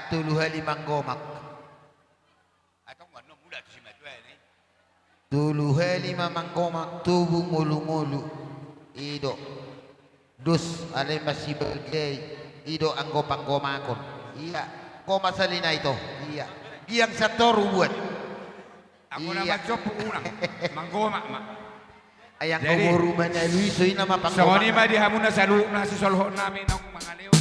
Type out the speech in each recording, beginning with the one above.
tuluhali manggomak. Atau nggak nemu dah tu si Madua ni. Tuluhali manggomak tubuh mulu-mulu. Ido. Dus alay masih bergay. Ido anggo panggomakon. Iya. Kau masalina itu. Iya. Yang satu buat. Ako na magsopo unang. Manggomak ma. Ayang Jadi, kumuro man na Luiso yun naman So ni ma diha mo na sa susolho namin ng mga leo.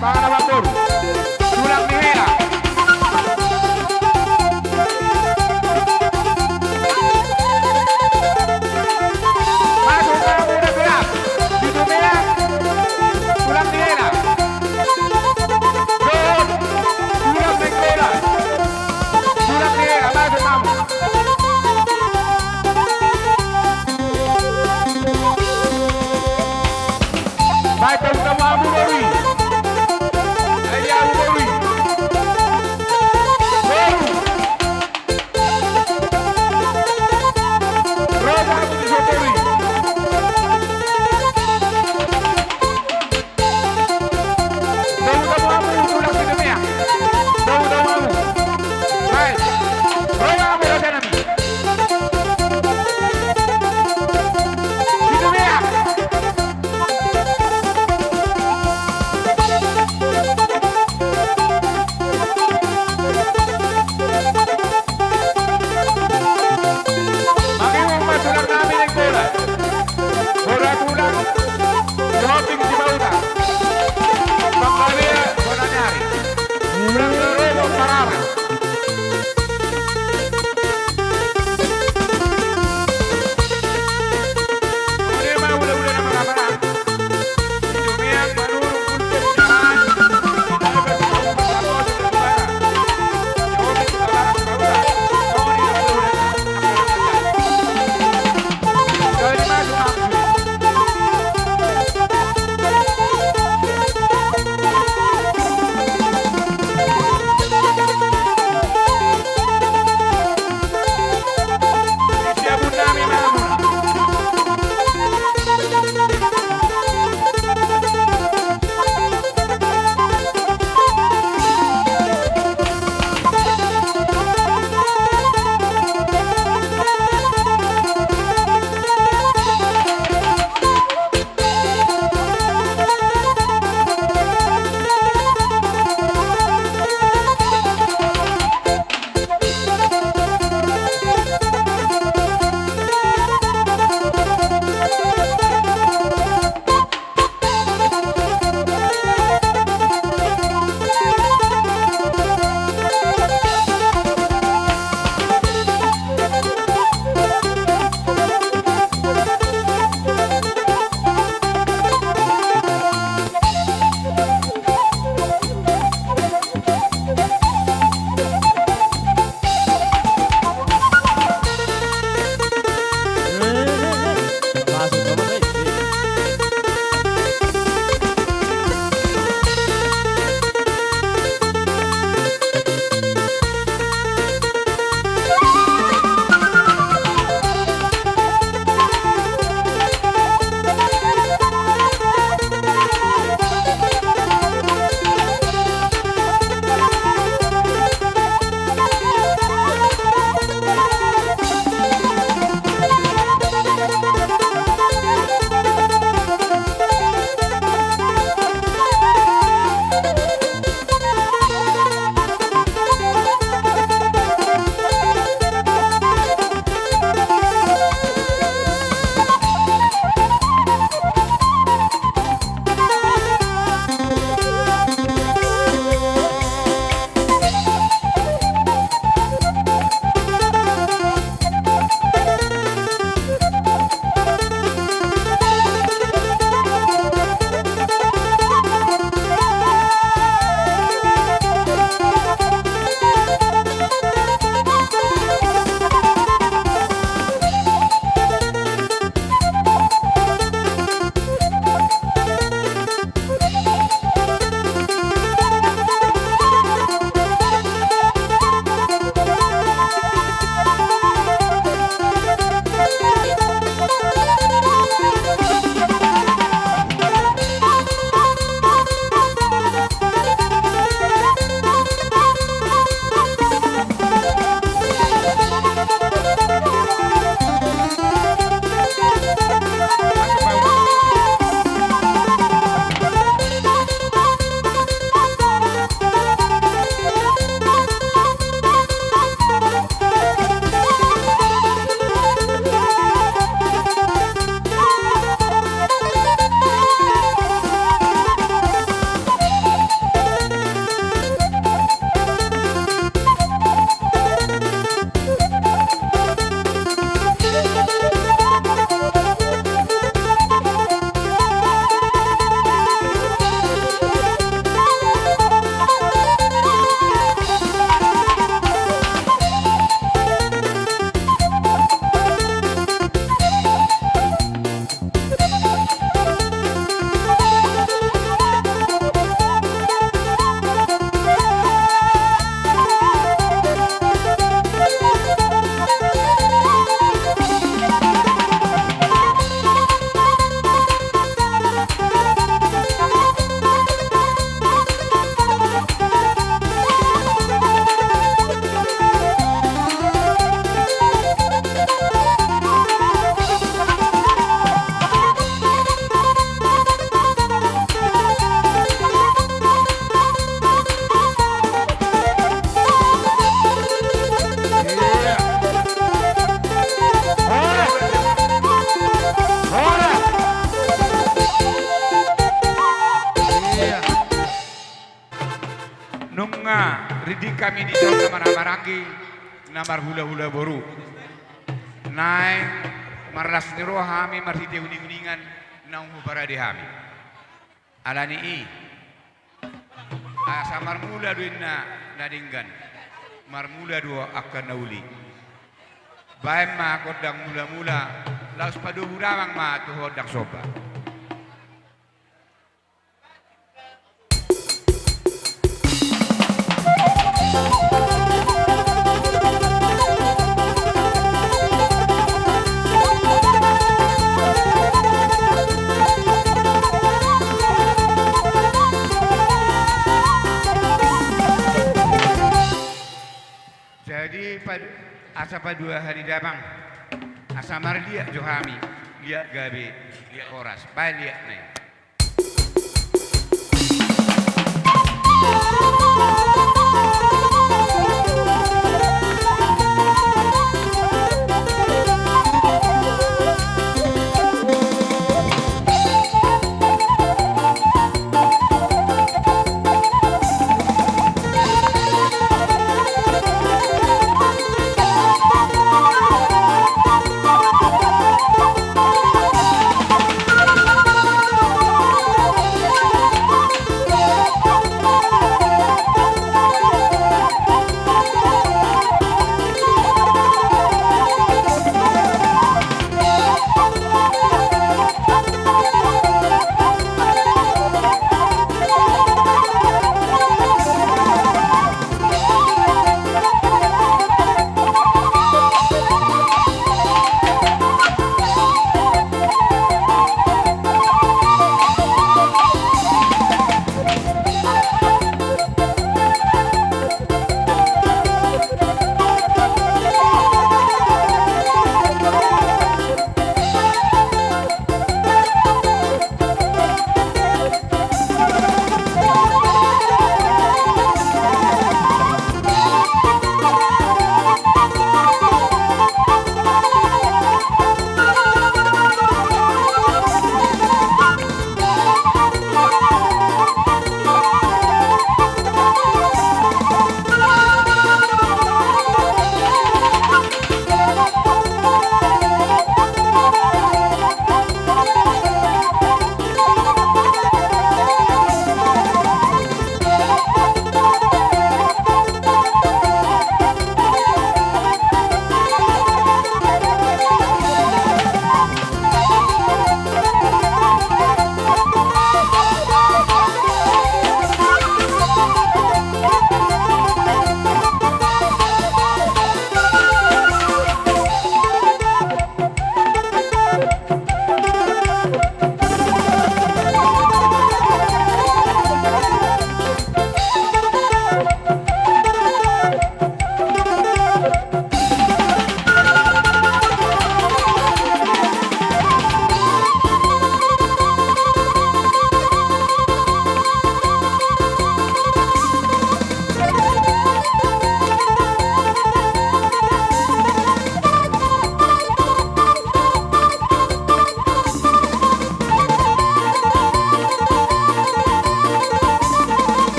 Para Batur. Tulang Nihera. Masuk ke muda gelap. Bidu merah. Tulang Nihera. Tulang Nihera. Tulang Nihera. Masuk kamu. Baik, kamu Abu Dhabi. nunga ridi kami di dalam maragi namar hula-hula boru. Naik marlas niro hami marhiti uning-uningan nang hubara di hami. Alani i. Asa marmula duin na nadinggan. Marmula dua akan nauli. Baik ma kodang mula-mula laus padu hurawang ma tu hodang soba. Jadi asa pada 2 hari dabang asa mar liat johami liat gabe liat oras baik liat nih.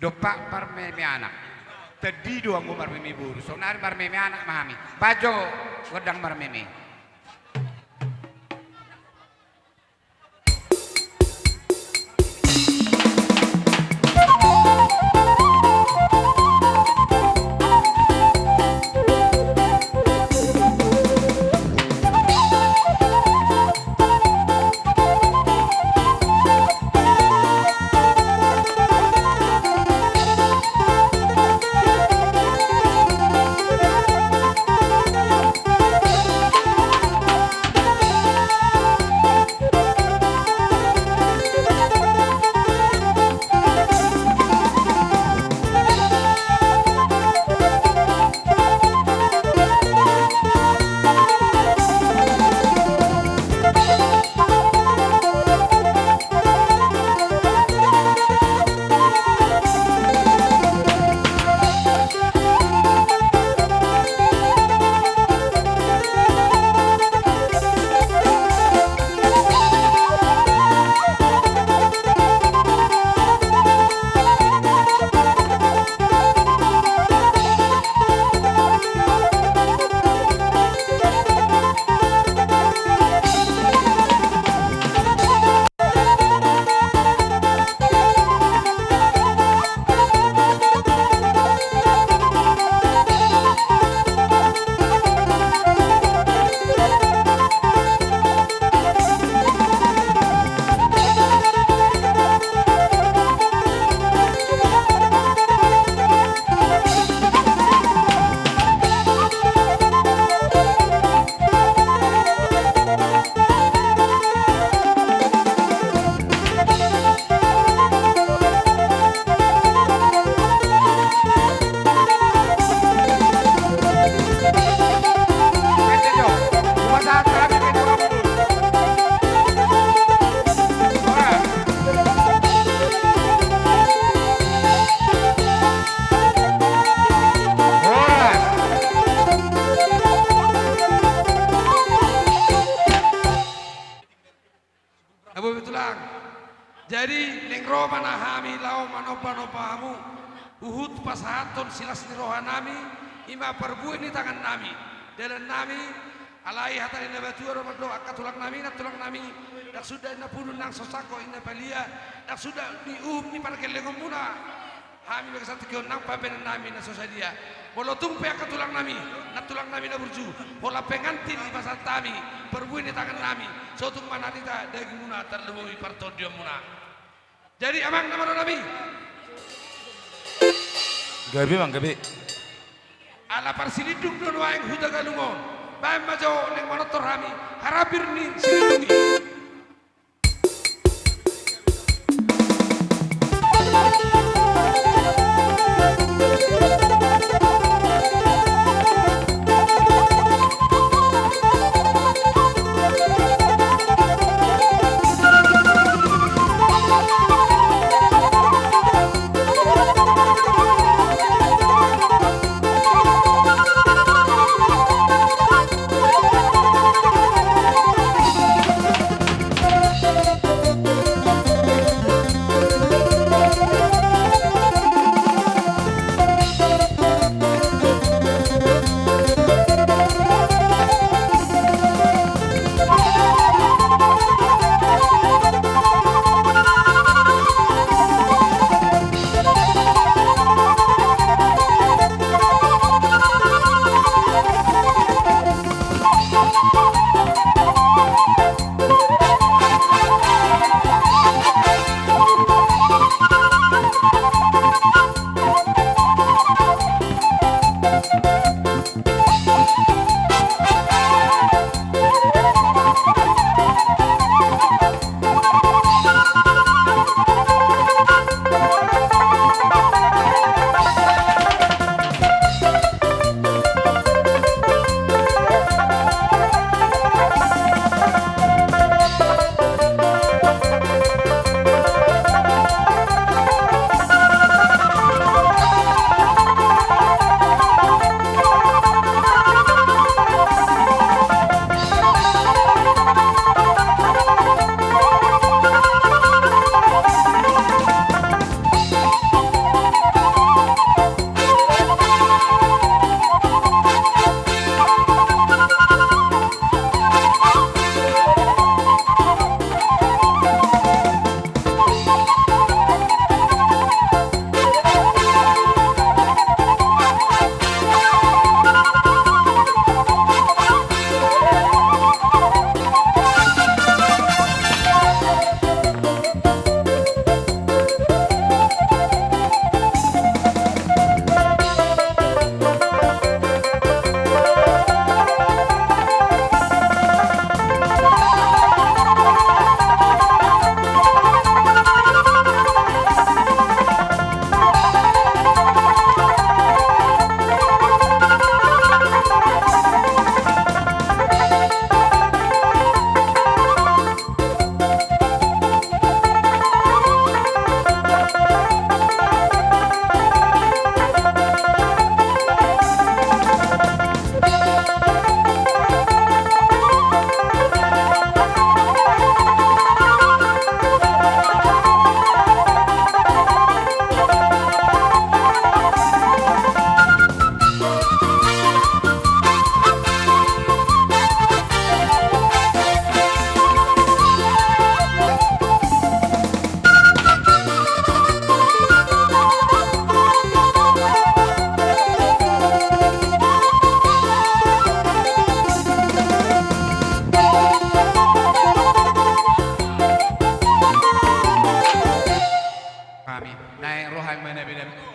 Dopak parmeme anak. Tadi doang mau marmeme buru. Sonari marmeme anak mahami. Bajo wedang marmeme. niro manahami lau manopa-nopamu uhut pasahaton silas niroha nami ima perbu ini tangan nami dan nami alai hatari nabatu romadlo akatulang nami dak sudah ina pulun nang sosako ina palia dak sudah ni ni parkelengom muna kami bersatu kau nang paben nami na sosadia bolo tumpe akatulang nami na burju bola pengantin di pasar tami perbu ini tangan nami sotung manarita daging muna terlebui partodio muna jadi amang nama nami gabi mang gabi ala parsilidung don waeng huda galungon bae majo neng monotor hami harapir ni silidungi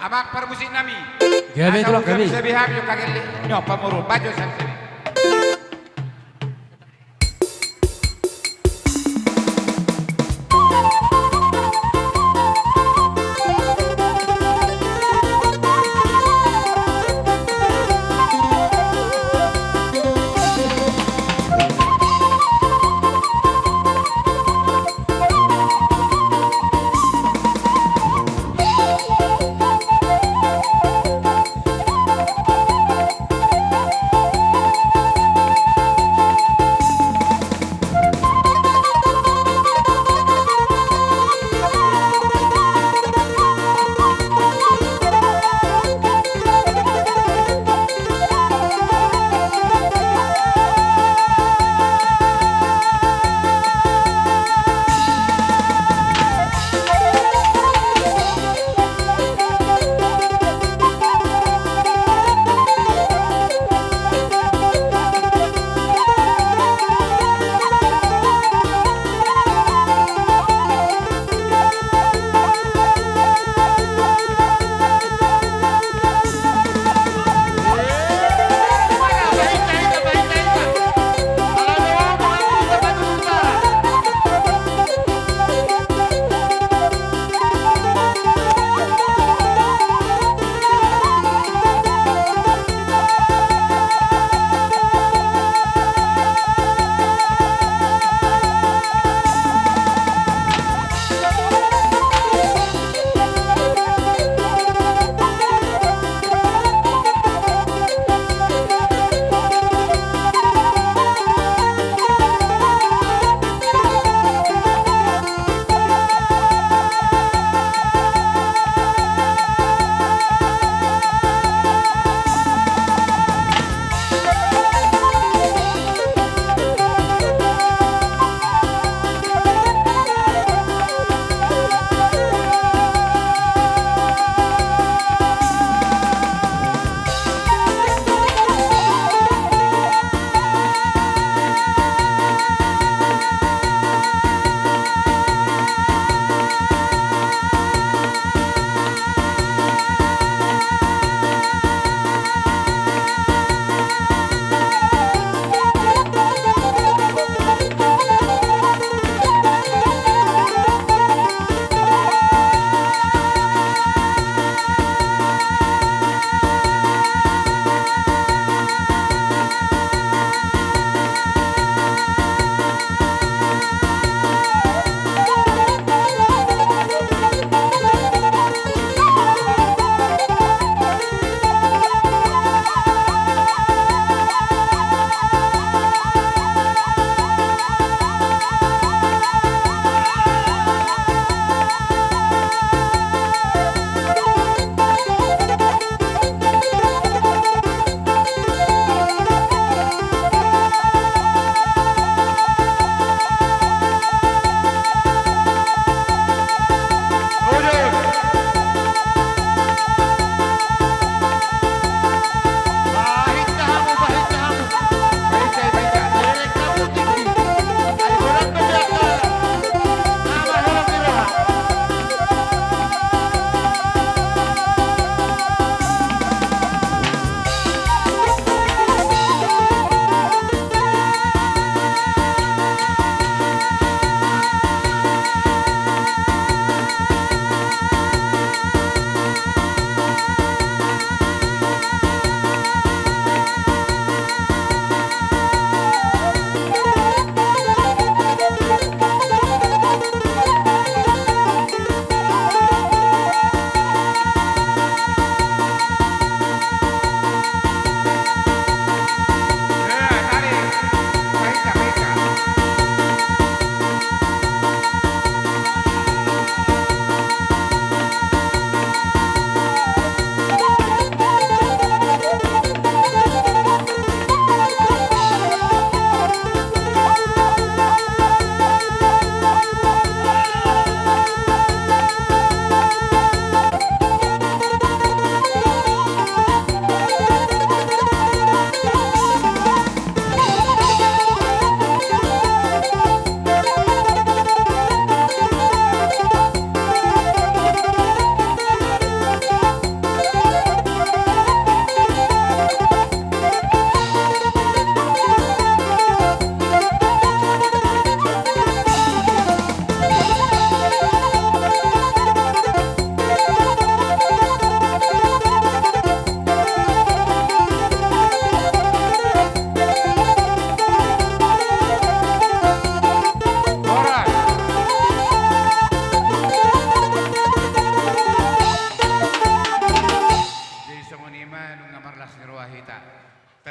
Abang permusik nami. Gabi tu gabi. Sabi ham yo kagel nyo pamurun baju sabi.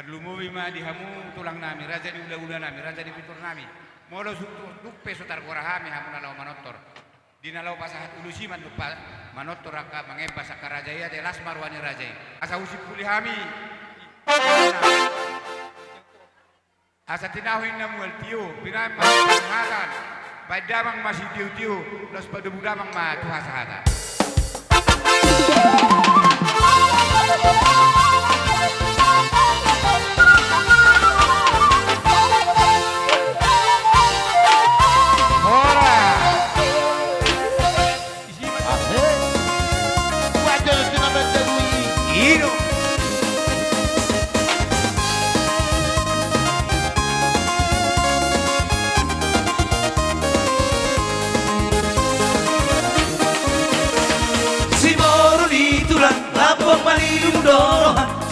Kadlumuwi ma di hamu tulang nami, raja di ula-ula nami, raja di fitur nami. Molo duppe sotar korahami hamu nalau manotor. Di nalau pasahat ulusiman dupa manotor raka mangeba sakarajaya de lasmar wani rajai. Asa usip puli hami. Asa tinahuin na mual tiyo, pinay mahatan. Badamang masih tiyo-tiyo, los padubudamang matuhasahatan.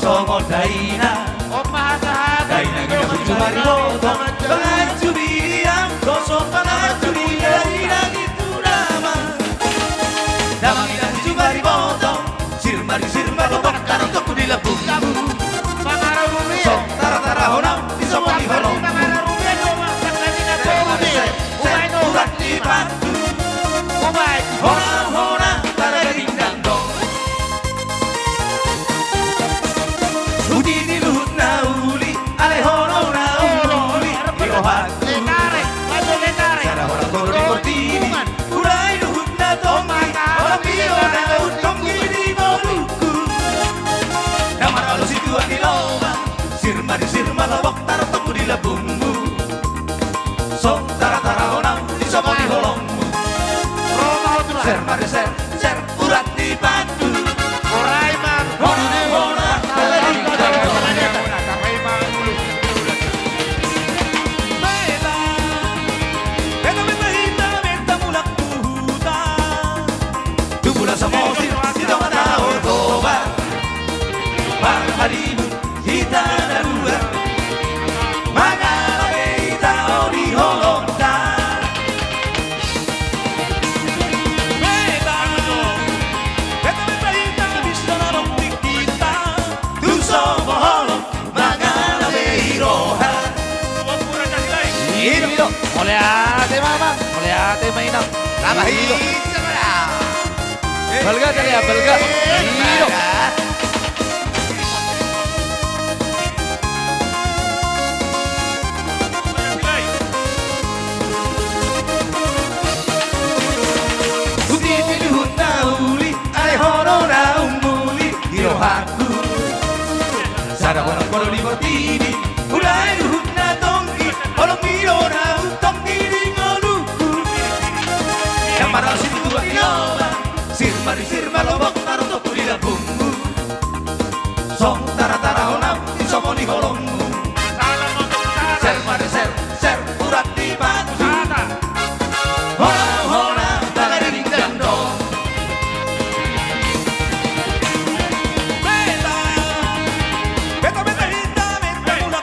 Somos Daina, Daina gina kucumari boto, pangacurian, kosong pangacurian, Daina gitu nama. Damang gina kucumari boto, sirmari lobak tanong toko di labung. Song tara honam, di somong di holong. Urat di batu, honam, tara dingdang dong. Udini luhut na uli, alehono na uli, irohat Sara horak koro di kortini, urai luhut na tongi, orang pio na utongi di moluku. Nama kalau situ di loma, sirma lobok taruh temu di labungmu. Sok tara honam, di somo di holongmu. Ser, urat di batu. Hona, Samosi, tidak tahu tobat. Harimu kita darua, mangala kita ori holonda. Kita bisa narok kita, tu somo holong, mangala beiroha. Ini dong, oleh ate mainan, apa hilo? Belga tadi ya, belga. Iyo. Udini luhut na uli, alehono na umuli, irohaku. Sara horak koro di kortini, ulai luhut na tongki, olong miro na utongki di ngoluku. Yang marah situ dua ioma. Sirma lobok taruh toko di labungmu. Song tara honam di somo di holongmu. Ser urat di batu. Honam tangan dingdang dong. Beta hitam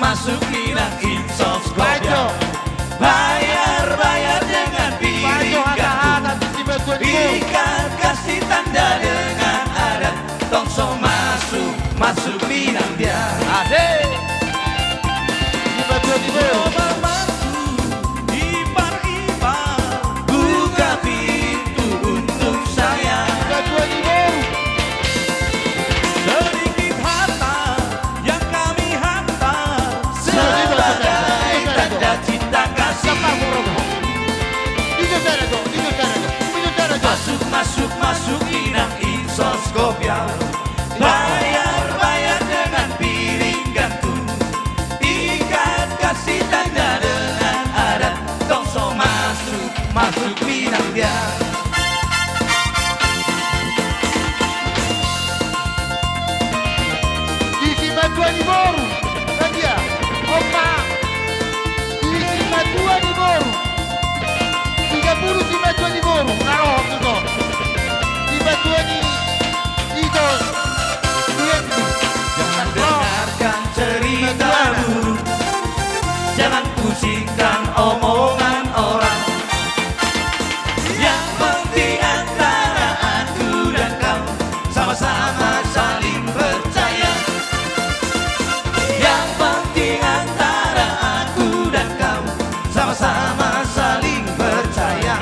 masuk bilang insos Bajo. goyang. Bayar dengan Bajo piring hata-hata gantung. di Batuan Ibu. Ikat kasih tanda dengan adat. Tongso masuk bilang dia. Asik. Di Batuan Ibu. Buka pintu untuk saya. Di Batuan Ibu. Sedikit harta yang kami hantar sebagai tanda cinta kasih. Masuk inang insos gopial. Bayar dengan piring gantung. Ikat kasih tanda dengan adat. Tongso masuk minang dia. Di Batuan Ibu. Raja. Opa. Di Batuan Ibu. 30 di Batuan Ibu. Naruh itu. Di Batuan itu. Jangan dengarkan cerita buruk. Jangan pusingkan omongan orang. Yang penting antara aku dan kau sama-sama saling percaya. Yang penting antara aku dan kau sama-sama saling percaya.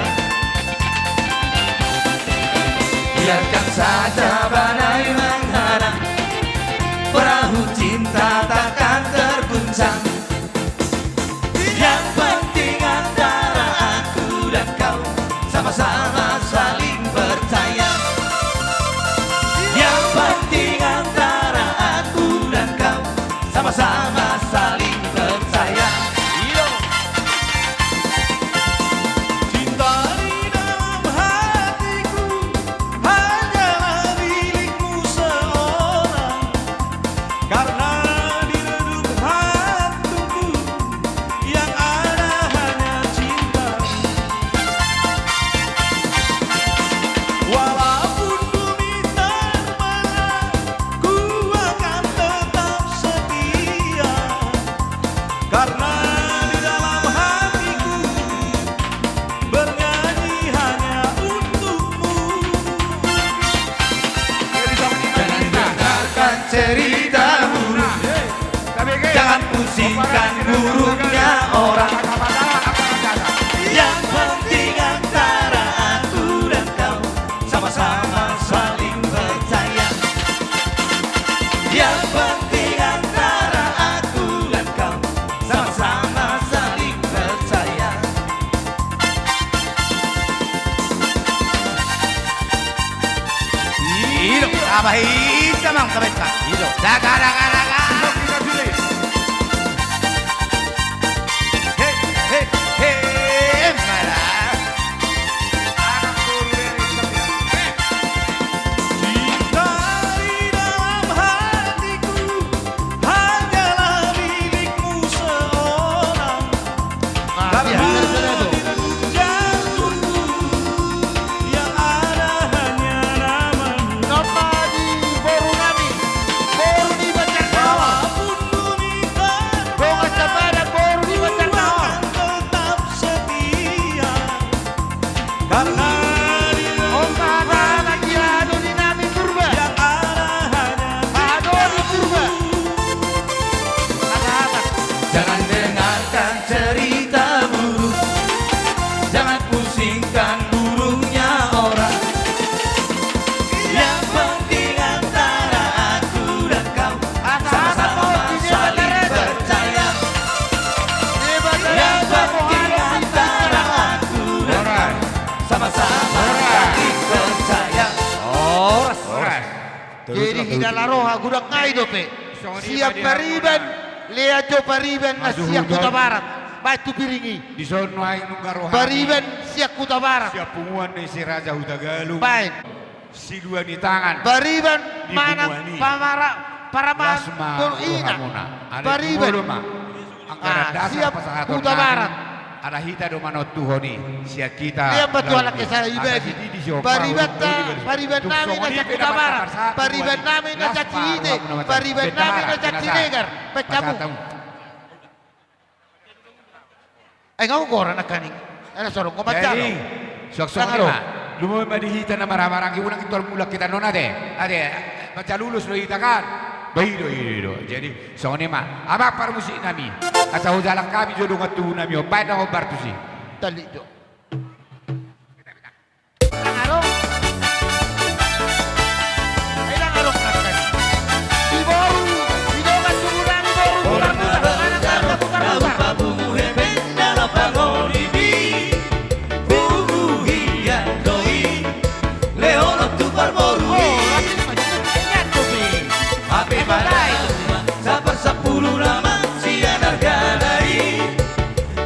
Biarkan saja badai menghadang, perahu cinta takkan terguncang. Yang penting antara aku dan kau sama-sama saling percaya. Yang penting antara aku dan kau sama-sama saling percaya. Cinta di dalam hatiku hanyalah milikmu seorang. Karena di redung hatiku yang ada hanya cinta. Walaupun bumi terbalik, ku akan tetap setia. Karena di dalam hatiku bernyanyi hanya untukmu. Jangan dengarkan cerita buruk. Jangan pusingkan buruknya orang. Yang penting antara aku dan kau sama-sama saling percaya. Yang penting antara aku dan kau sama-sama saling percaya. Hidup apa hijau mang mereka. Hidup. Daga. Hei, malah. Cinta di dalam hatiku hanyalah milikmu seorang. Karena di dalam jantungku yang ada hanya namamu. Nama di Boru Nami. Boru di Banjar Nawa. Walaupun bumi Bonga Sabada Boru di Banjar Nawa. akan tetap setia. Karena di Opa hata-hata dia ado di Nami Purba. yang ada hanya Ado di Purba. Hata-hata. Jangan dengarkan cerita buruk. Jangan pusingkan buruknya orang. Yang penting antara aku dan kau sama-sama saling percaya. Di Banjar Yang Nawa. penting antara aku dan kau sama-sama saling percaya. Oras. Jadi hidal aroha gudak ngai dope. Siap pariban. Lea jo pariban na Maju siap hudan. kuta barat. Batu piringi. Di sono ay nungga rohani. Pariban siap kuta barat. Siap punguan ni si Raja Hutagalu. Baik. Si dua di tangan. Pariban Di mana Bumuani. para Lasma ina. Rohamuna. Ada Pariban. Purma. Angkara dasar siap pasahaton kuta namin. barat. Ada hita do manot tuhoni. Siya kita. Dia betul lalu. anak kesana Ada ibadi. sidi di Siopa, Pariban Huruf Dodi, pariban Tuk namin Songoni, na Peda kuta barat. Parsatu, Pariban Wadi. namin na Laspa, cakite. Rohamuna, Pariban Peda namin na Barat, cakinegar. Pinasa. Pecamu. Pasatang. Ay ngau koran nakaning. Ana sorong ko Jadi, matjalo. sok-sok Tangaro. ni ma. Lumoy madihita na maramarangi ulang itu mula kita nona de. Ade, baca lulus lo hita kan. Bahido. Jadi, sok ni ma. Ama par musik nami. Asa hujalang kami jodoh ngatu nami. Baik na obar tu si. Tali do. Tangaro. Ay langaro nakani. Iboru, idoga suguran iboru. Sepuluh nama sianar gadai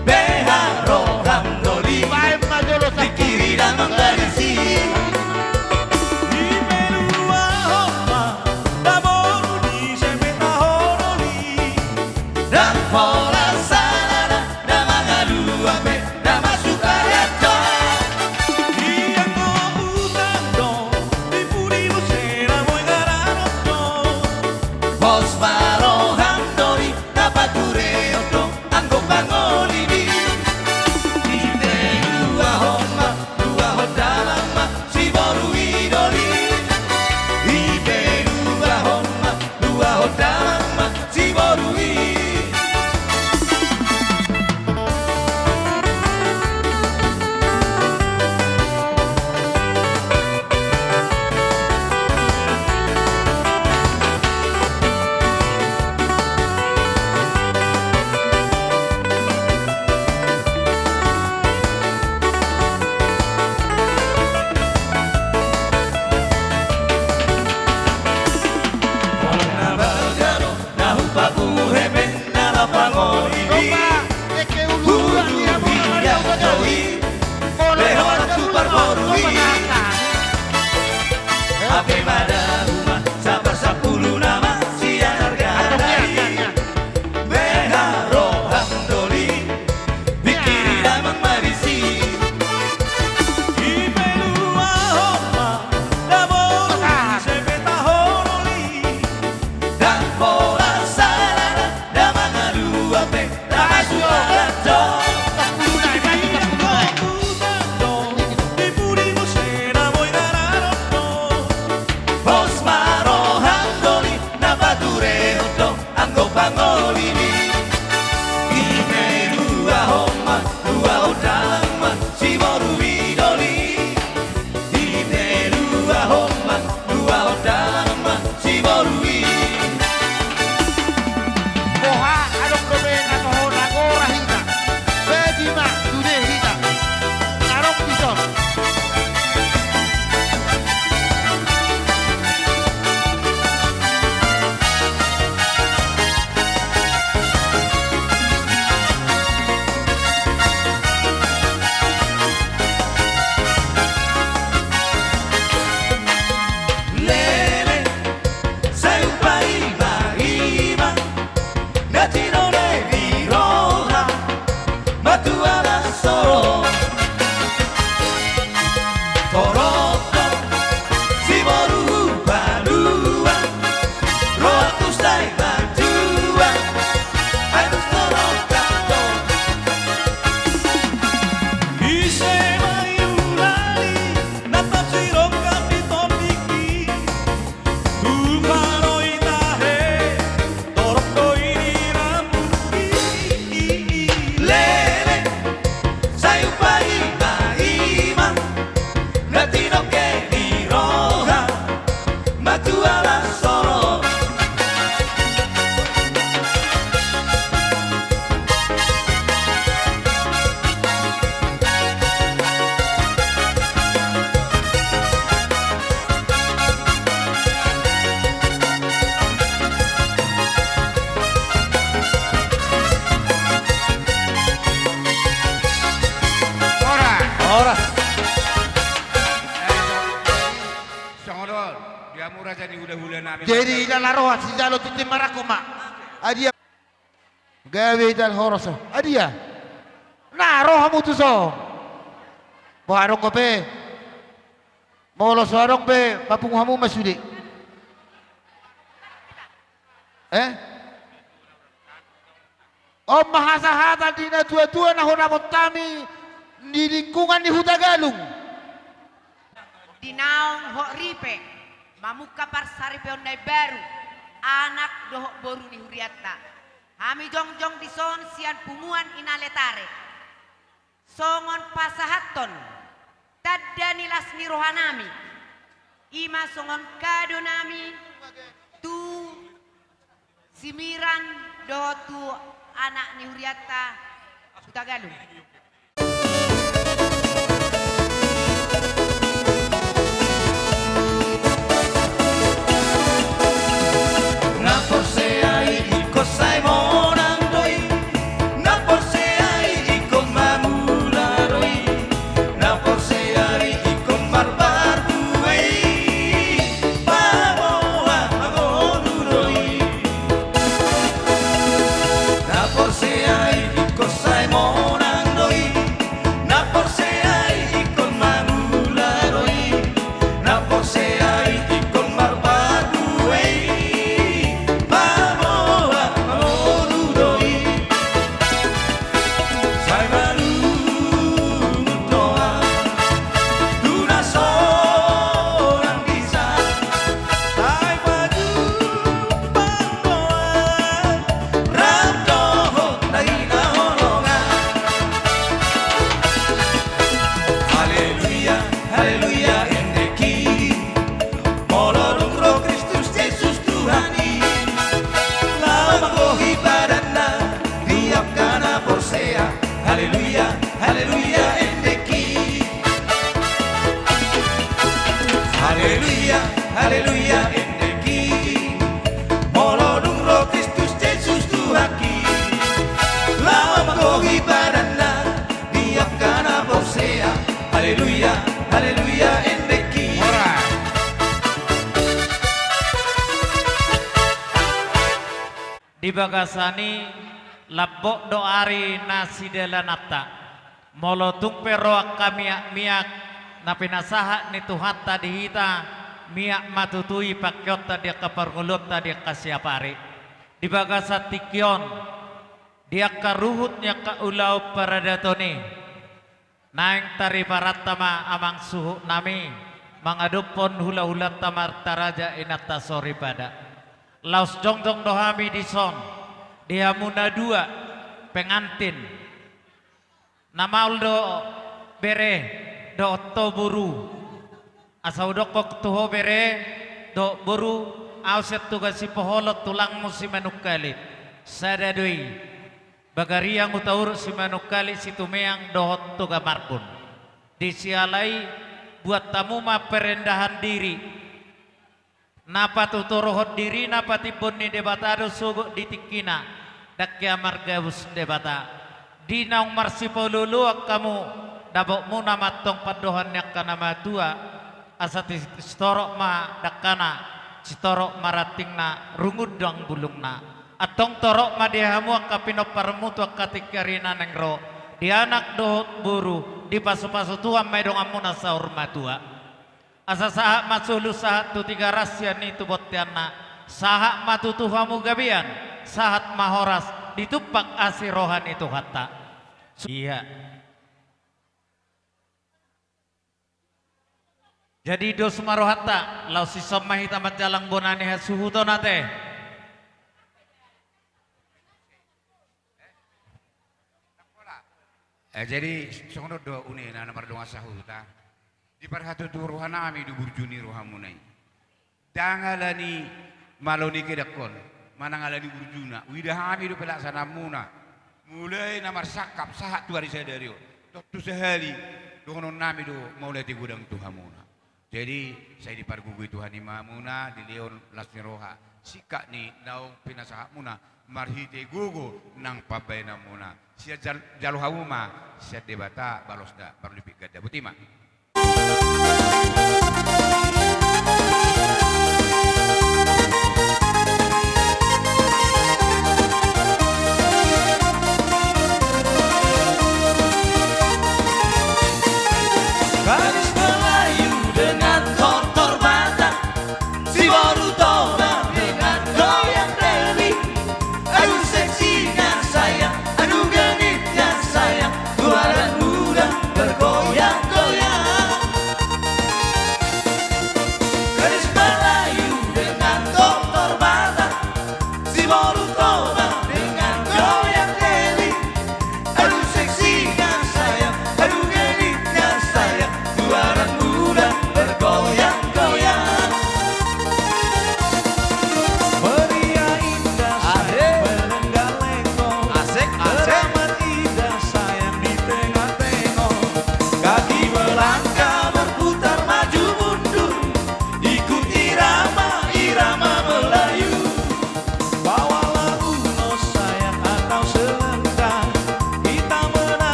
Beha roham doli Bae majolo di kiri dan menggarisi Di menua homa Damoru di sepeta horoli Dan pola salada Nama ngadu ape Nama sukayato Iya ko utang dong Di puri busera Moy garanoto Bos maroham doli Dapat kureoto Anggo pangolini Di menua homa Dua hodalama Si boru idoli Di menua homa Dua hodalama Si boru idoli Ape pada rumah sabar 10 nama sianar gadai Beha roham doli Bikiri damang marisi Di menua homa Damoru sepeta horoli Dan pola salada Damang adu ape Dama suarato Di puri musera Moy garanoto Bos maroham doli Napa tureoto Anggo pangolini Di menua homa Dua odalama Si boru idoli Di menua homa Dua odalama Si boru idoli Moha adong dobe na tohona gora hita. Bedi ma dude hita. Narok bison. Lele, sei un pariba, nati non è di rosa, ma tu alla solo. Toronto, si boru balua, roa tu stai batua, hai tu solo canto. Ise maiulali, nata siroka di topiki. Tumaro itahe, toroko inirambuki. Lele, sai un pariba, latino che di rosa, ma tu alla solo. Ora. Songodol, dia murah jadi hula-hula nami. Jadi ilalaroha si jalo titim marakuma. Adia. Gawe dal horoso. Adia. Na roha mutu so. Buharong ko pe. Molo suarong pe. Papunguhamu masudi. Om mahasahatan di na tua-tua na hunamot tami di lingkungan di Huta Galung. Dinaong ho ripe, mamuka parsari peondai baru, anak dohok boru ni huriatta. Hami jongjong di son sian punguan inaletare. Songon pasahaton, tadda nilas ni rohanami. Ima songon kado nami, tu simiran doho tu anak ni huriatta Huta Galung. Na forseai iko sai monandoi, na forseai iko mamularoi, na forseai iko marbarbuei, pamoa magoruroi. Na forseai iko sai monandoi, na forseai iko mamularoi, na forseai iko marbarbuei. Haleluya, haleluya endeki. Haleluya, haleluya endeki. Molodung roh Kristus Yesus Tuhaki. Lama magohi badanna, diap kana bosea. Haleluya, haleluya endeki. Di Bagasani labok doari nasi delanata molotung peroak kami miak na pinasaha ni Tuhata dihita miak matutui pakyota dia kapargulota dia kasyapari di Bagasa tikyon dia karuhutnya kaulau paradatoni naing tari paratama amang suhu nami mangadupon hula-hula tamar taraja inata sori pada laus jongjong dohami dison dia muna dua pengantin namaul do bere do to buru asau dokok tuho bere do buru auset tugas si poholot tulang musi manukali sadadui bagariang utaur si manukali si tumeang dohot tuga marpun disialai buat tamu ma perendahan diri napa tuturohot diri napa tibun ni debatado sugo ditikina dakya margabus debata dinaung marsipolulu kamu dabok muna matong padohan yak kana matua asati sitorok ma dakana sitorok maratingna rungudang bulungna atong torok ma dihamu kapino parmutu katikarina nengro di anak dohot buru di pasu-pasu tua medong amuna saur matua asa saha masulu sahat tu tiga rasya ni tu botiana saha matutuhamu gabian sahat mahoras ditupak asirohan itu hatta iya jadi dos marohata lau si somahita majalang bonani hasuhuto nate jadi sono do une na nomor dua sahuta di parhatu tu rohanami du burjuni rohamunai dangalani maloni kedakon manangalani burjuna widahami du pelaksana muna mulai namar sakap sahat tu hari sadario tu sehari dohonon nami do mulai di gudang tuhamuna jadi saya dipargugui Tuhan imamuna di leon lasni roha sikak ni naung pinasaha muna marhite gugu nang pabayna muna sia jaluhawuma sia debata balosda baru dipikir butima. Gadis Melayu dengan kotor mata, si Boruto dengan goyang Dewi. Aduh seksinya sayang,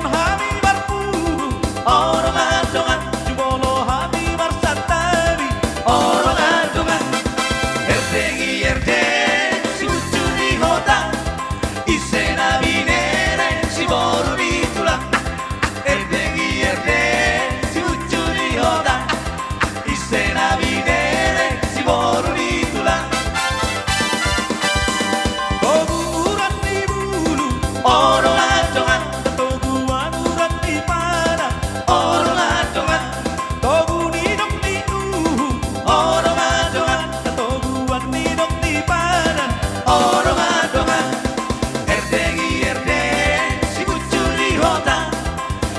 hami berpuru orang adongan jumolo hami bersantari orang adongan erdengi erdeng si bucuni hota isena binere si boru bitulang erdengi erdeng si bucuni hota isena binere si boru bitulang toguran di bulu orang adongan toguan urat di mana orang adongan togu nidok di uhu orang adongan toguan nidok di badan orang adongan erdengi erdeng si bucuri hota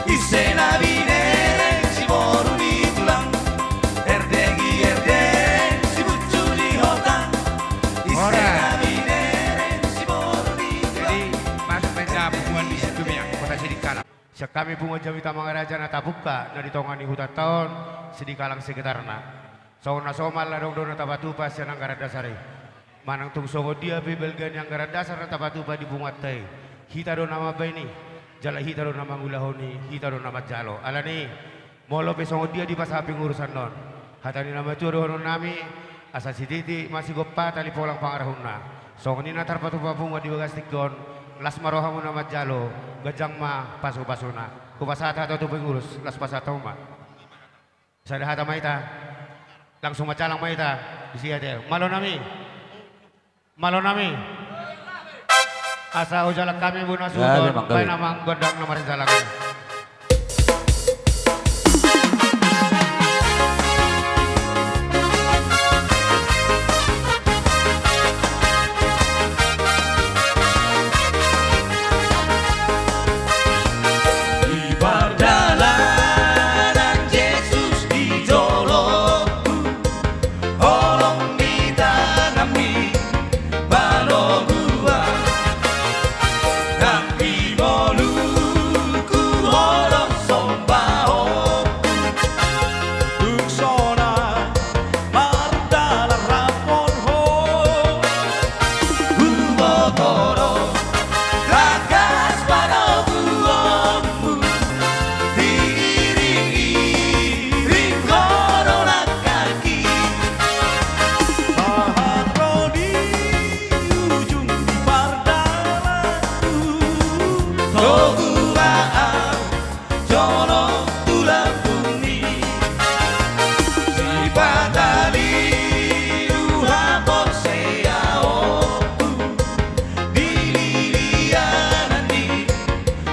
isena binere si boru bitulang erdengi erdeng si bucuri hota isena binere si boru bitulang. Jadi masuk pesta hubungan di situ yang kota Sidikalang. Kami bunga jawita mangaraja na tabuka na ditongani hutan tahun sidikalang sekitarna. Sauna somal la dong dona tabatupa siya ng garadasari. Manang tung songo dia bibelgan yang garadasar na tabatupa di bungat tay. Hita do nama baini, jala hita do nama ngulahoni, hita do nama jalo. Alani, molo pe songo dia di pasaping urusan non. Hatani nama tu do nami asa si titi masih gopa tali polang pangarahuna. Songo ni natar patupa bunga di bagas tikon. Las marohamu nama jalo, gajang ma pasu-pasuna. Kupasata atau tu pengurus, las pasata ma. Sada hata maita, langsung macalang maita, isi ada. Malo nami, asa ujalak kami buna sudon, baik nama godang nomor jalan. Di perjalanan Yesus di jolokku Holong di tanami balong gua Kaki boluku holong sombahku Duksona mardala rapon ho Gubotoro Rakas pada buommu Diiringi corona kaki Mahatro di ujung pardalaku Toguaan jono tulang bumi Si batali ruhapon seaoku Dililianan di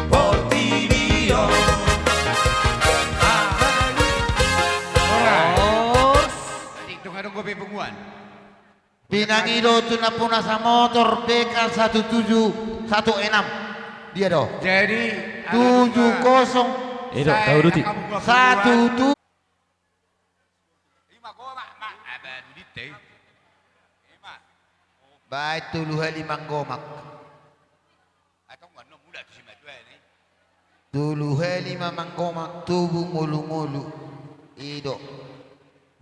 Portilio Tadi itu ngadong kopi penguan. Pinangido tu na puna sa motor BK 1716. Dia do. Jadi 70 Edo, tahu Ruti. 17. Baik tulu halimang gomak. Tulu halima manggomak tubu mulu-mulu. Ido.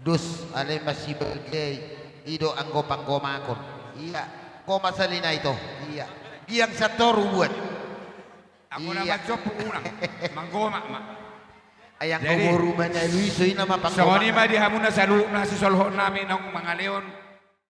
Dus alay masih bergay. Ido anggo panggomakon. Iya. Koma salina ito. Iya. Iyang sa toru buat. Ako Iya. naman chop unang. Manggomak ma. Ayang Jadi, kumurumanya Luiso ina mapanggomak. So ni ma di hamuna sa luok na si solho namin ng mga leon